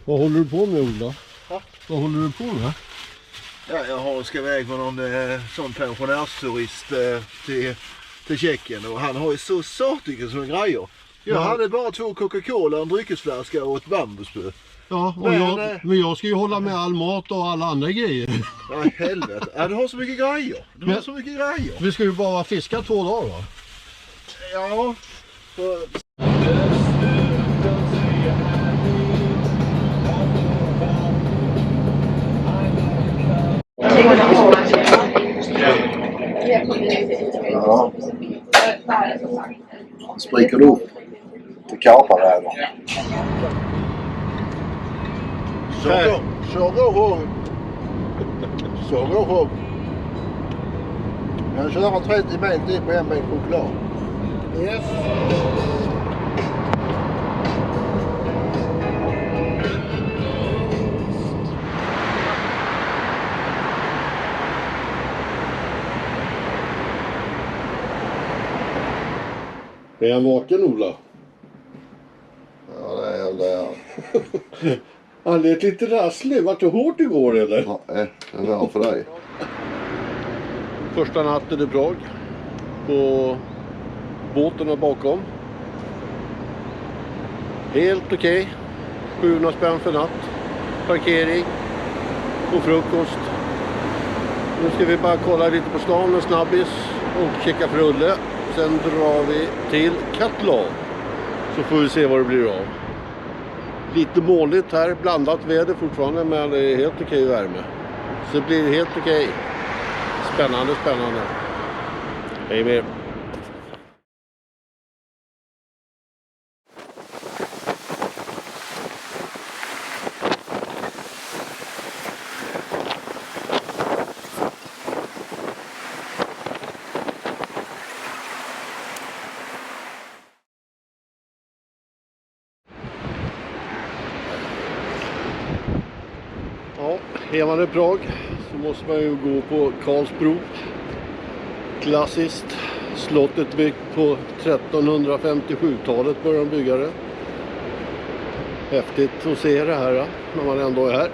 Vad håller du på med, Ola? Ja. Vad håller du på med? Ja, jag ska iväg med någon sån pensionärsturist till Tjeckien och han har ju så satiga såna grejer. Jag hade bara 2 Coca-Cola, en dryckesflaska och ett bambuspö. Ja, och Men, men jag ska ju hålla med all mat och alla andra grejer. Ja, helvete. Ja, du har så mycket grejer. Men- har så mycket grejer. Vi ska ju bara fiska 2 dagar, va? Ja. Ja. Spricker du upp till karparäven. Så går hon. Jag kör 30 meter till på en bit choklad. Yes. Är han vaken, Ola? Ja, det är det. Han lät lite rasslig. Vart det hårt igår, eller? Ja, det är för dig. Första natten i Prag. På båten där bakom. Helt okej. 700 spänn för natt. Parkering. Och frukost. Nu ska vi bara kolla lite på stan med snabbis. Och checka frulle. Sen drar vi till Katlov. Så får vi se vad det blir av. Lite molnigt här. Blandat väder fortfarande. Men det är helt okej värme. Så det blir helt okej. Spännande. Hej med. Ja, är man i Prag så måste man ju gå på Karlsbro. Klassiskt. Slottet byggt på 1357-talet började de bygga det. Häftigt att se det här när man ändå är här.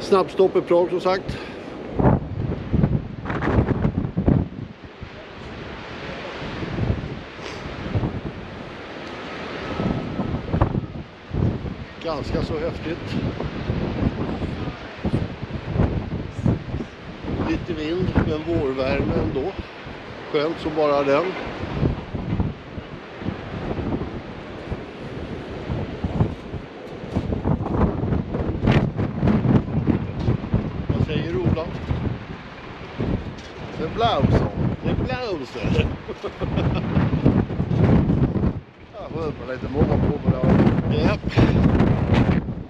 Snabbstopp i Prag som sagt. Ganska så häftigt. Lite vind, men vårvärme ändå. Skönt så bara den. Vad säger Ola? Det blåser. Det blåser. Ja, skönt med lite morgonpromenad. Japp.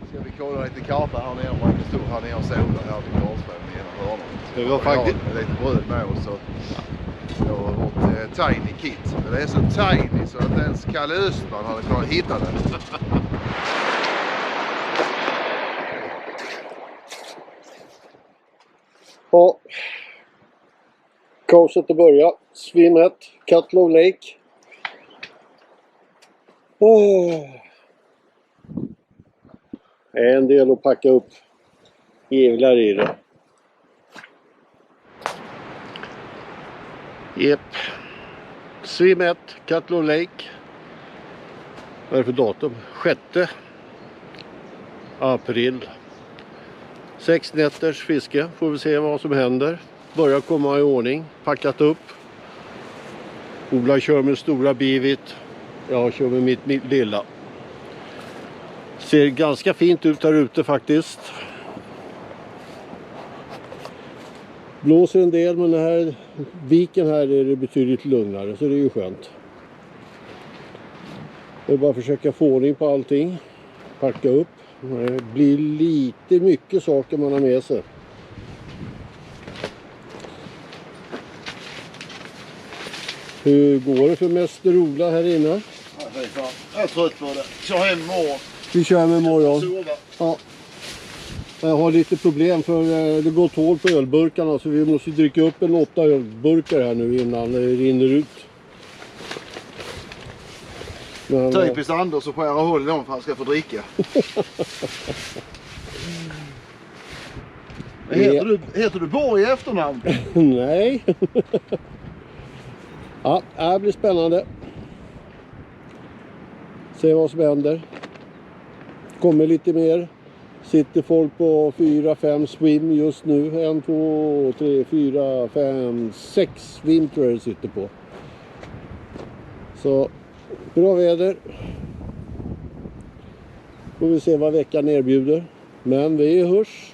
Ska vi kolla lite karta här nere. Man kan stå här nere och sola här vid Karlsbron genom hörnan. Det var faktiskt... Lite bröd med oss så jag har vårt tiny kit. Men det är så tiny så att inte ens Kalle Östman hade kunnat hitta det. Ja. Kaoset att börja. Svimmet. Katlov Lake. En del att packa upp. Jävlar i det. Jep. Svimmet. Katlov Lake. Vad är det för datum? 6 april. 6 nätters fiske. Får vi se vad som händer. Börjar komma i ordning. Packat upp. Ola kör med stora bivit. Jag kör med mitt lilla. Ser ganska fint ut här ute faktiskt. Blåser en del, men den här viken här är det betydligt lugnare. Så det är ju skönt. Jag vill bara försöka få ordning på allting. Packa upp. Det blir lite mycket saker man har med sig. Hur går det för Mäster Ola här inne? Ja, jag är trött på det. Kör hem imorgon. Vi kör med imorgon. Sova. Ja. Jag har lite problem för det går hål på ölburkarna så vi måste dricka upp en 8 ölburkar här nu innan det rinner ut. Men, Typiskt Anders att skära hål i dem för att han ska få dricka. Heter du Borg i efternamn? Nej. Ja, det här blir spännande. Se vad som händer. Kommer lite mer. Sitter folk på 4-5 swim just nu. 1, 2, 3, 4, 5, 6 swim tror jag det sitter på. Så bra väder. Får vi se vad veckan erbjuder. Men vi hörs.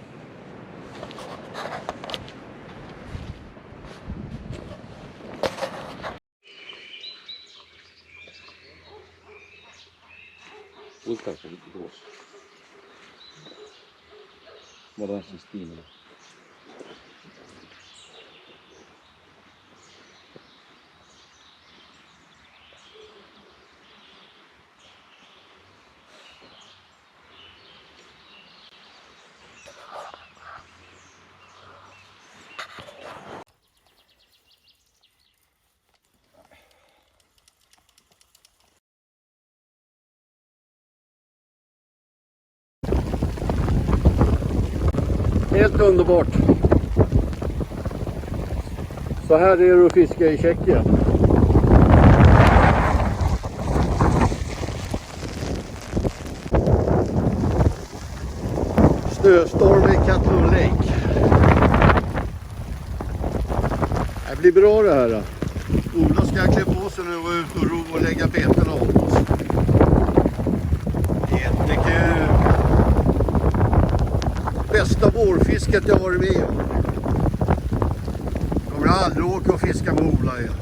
Vad Sistina. Helt underbart. Så här är det att fiska i Tjeckien. Snöstorm i Catlon Lake. Det blir bra det här då. Ola ska klä på sig nu och ut och ro och lägga beten av oss. Jättekul. Bästa vårfisket jag varit med om. Kommer aldrig åka och fiska med Ola igen.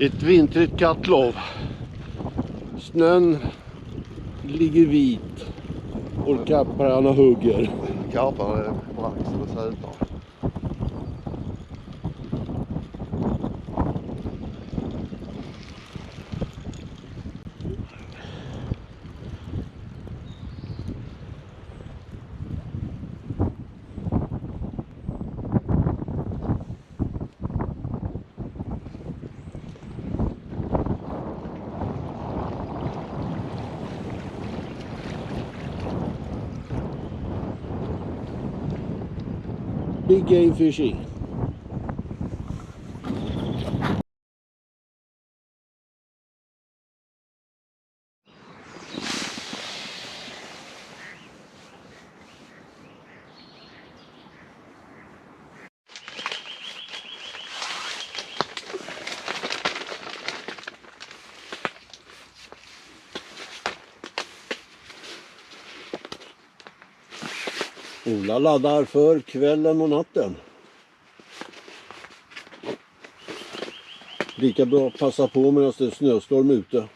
Ett vintrigt kattlov. Snön ligger vit och kapparna hugger. Karpar är brax och sötar. Big game fishing. Ola laddar för kvällen och natten. Lika bra att passa på medan det är snöstorm ute.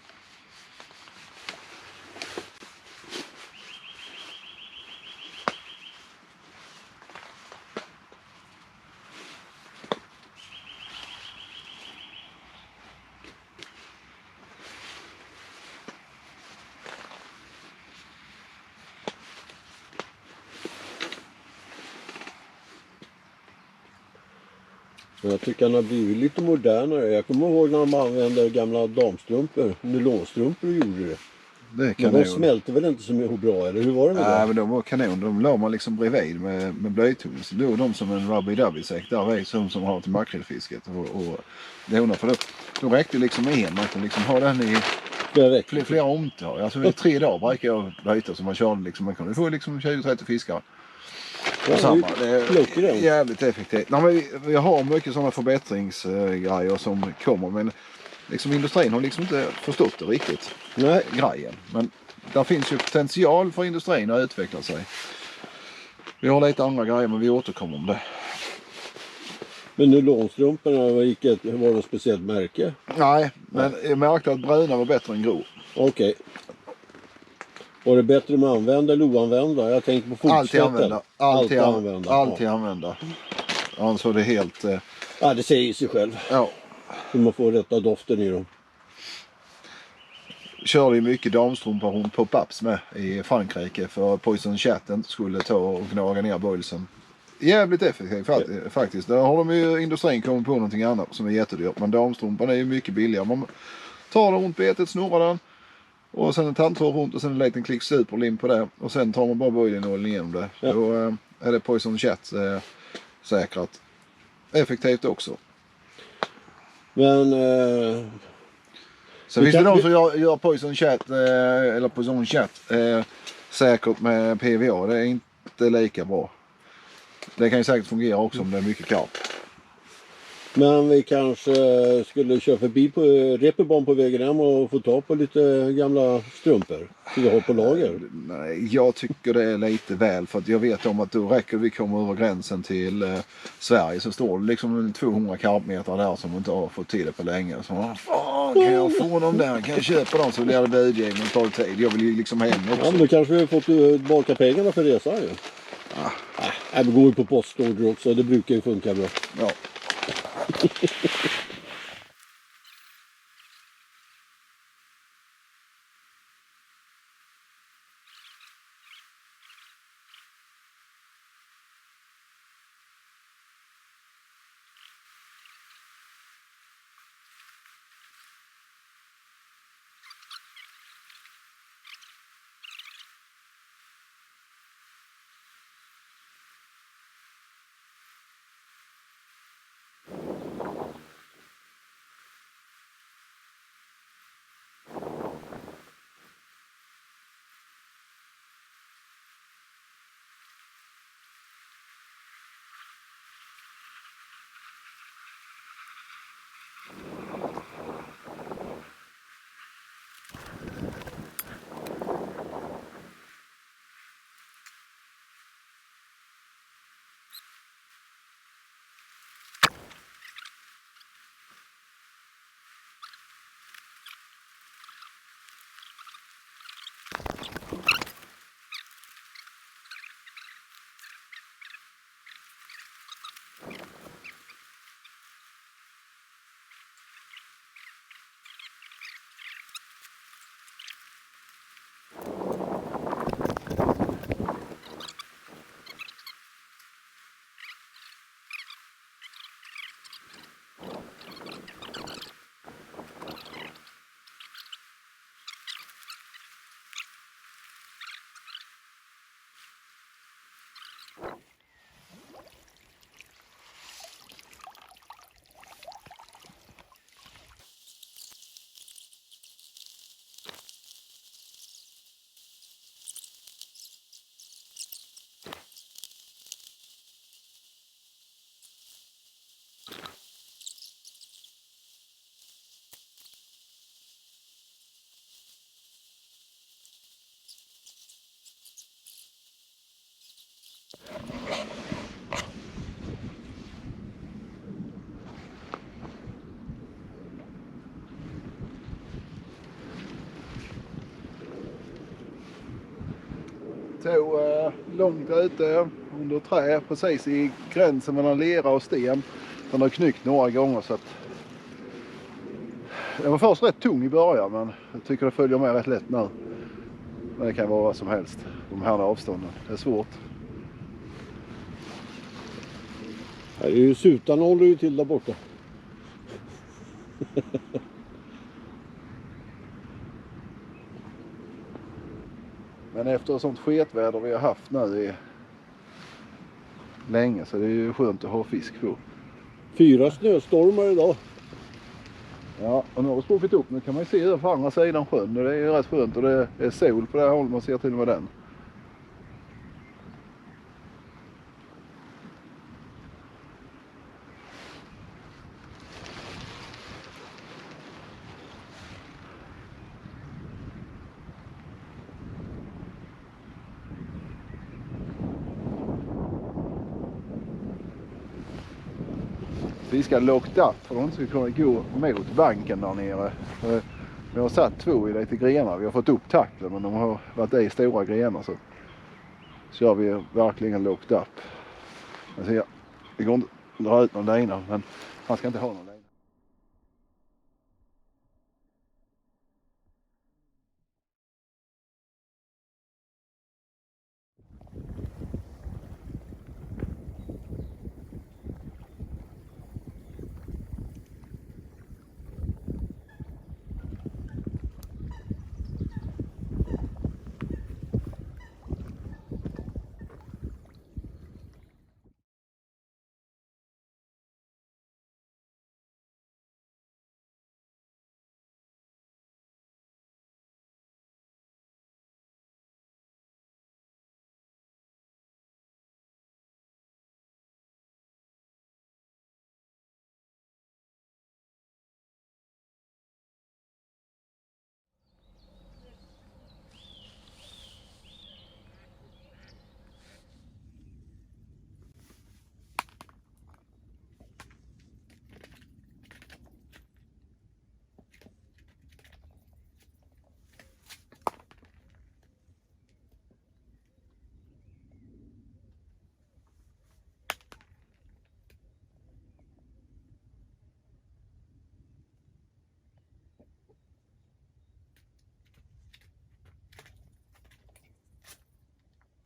Jag tycker han har blivit lite modernare. Jag kommer ihåg när man använde gamla damstrumpor, nylonstrumpor och gjorde det. Det men de smälte väl inte så mycket bra, eller hur var det med det? Nej, men de var kanon. De la man liksom bredvid med blöjtunga. Så då de som en rubby-dubby-säck där var som har till makrillfisket. Och det för då räckte liksom en. Man kunde liksom ha den i flera omtag. Alltså 3 dagar brukar jag blöjta som man körde liksom. Man kunde få liksom 20-30 fiskar. Ja, det är jävligt effektivt. Nej, men vi har mycket sådana förbättringsgrejer som kommer. Men liksom industrin har liksom inte förstått det riktigt. Nej. Grejen. Men där finns ju potential för industrin att utveckla sig. Vi har lite andra grejer men vi återkommer om det. Men nylonstrumporna var det ett speciellt märke? Nej, men jag märkte att bruna var bättre än grå. Okej. Var det bättre med använda eller oanvända? Jag tänker på fotsätten. Alltid använda. använda. Alltså det är helt... Ja, det säger sig själv. Ja. Så man får rätta doften i dem. Körde ju mycket damstrumpor hon pop-ups med i Frankrike för Poison Chat inte skulle ta och gnaga ner boilsen. Jävligt effektivt faktiskt. Där har de ju industrin kommit på någonting annat som är jättedyrt. Men damstrumpan är ju mycket billigare. Man tar den runt betet, snurrar den. Och sen en tandtråd runt och sen en liten klick superlim på det. Och sen tar man bara boilenålen igenom det. Ja. Då är det Poison Chat säkrat. Effektivt också. Men... Sen finns det de som gör Poison Chat eller Poison Chat säkert med PVA. Det är inte lika bra. Det kan ju säkert fungera också om det är mycket karp. Men vi kanske skulle köra förbi på Reeperbahn på vägen hem och få ta på lite gamla strumpor som vi har på lager. Nej, jag tycker det är lite väl för att jag vet om att då räcker vi kommer över gränsen till Sverige så står det liksom 200 karpmeter där som inte har fått till det på länge. Så fan, kan jag få dem där? Kan jag köpa dem så blir det budgivning och tar tid. Jag vill ju liksom hem också. Ja, men då kanske vi har fått tillbaka pengarna för resan ju. Det går ju på postorder också, det brukar ju funka bra. Ja. Tog långt ute under trä precis i gränsen mellan lera och sten. Den har knyckt några gånger så att den var först rätt tung i början men jag tycker det följer med rätt lätt nu. Men det kan vara vad som helst, de här avstånden. Det är svårt. Här är ju sutan håller ju till där borta. Men efter sånt sketväder vi har haft nu i länge så det är ju skönt att ha fisk på. 4 snöstormar idag. Ja, och nu har vi spruffit upp. Nu kan man ju se över på andra sidan sjön och det är ju rätt skönt och det är sol på det här hållet. Man ser till och med den. vi ska locked up för att de inte ska kunna gå mot banken där nere. Vi har satt 2 i lite grenar. Vi har fått upp takten, men de har varit i stora grenar, så kör vi verkligen locked up. Det går inte att dra ut någon lina, men han ska inte ha någon lina.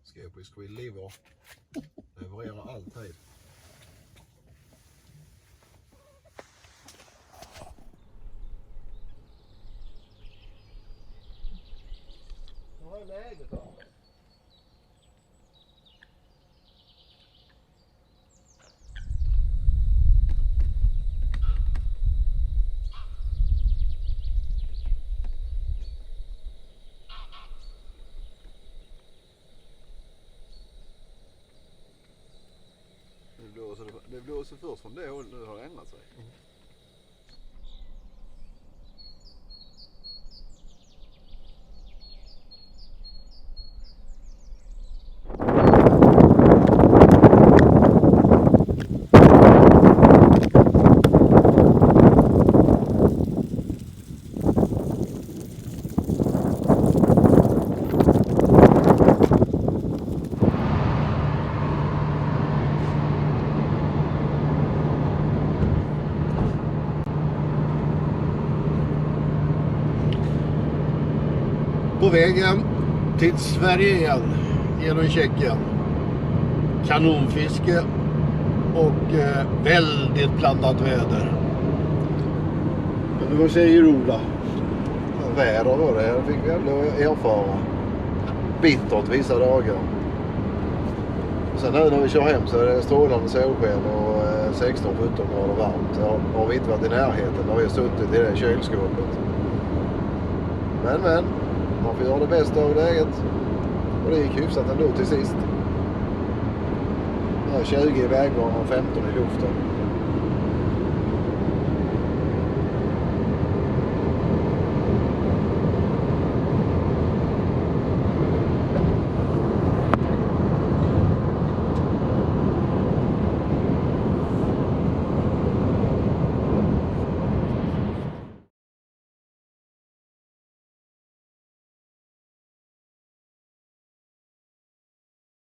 Skåpis skillliver. Levererar alltid. Vad är läget då? Det blåser först från det hållet, nu har det ändrat sig. På vägen till Sverige igen, genom Tjeckien. Kanonfiske och väldigt blandat väder. Men vad säger Ola? Väder var det, jag fick väl erfara. Bittert vissa dagar. Sen nu när vi kör hem så är det strålande solsken och 16-17 grader varmt. Har vi inte varit i närheten när vi har suttit i det kylskåpet. Men, man får göra det bästa av läget. Och det gick hyfsat ändå till sist. 20 i vägbanan och 15 i luften.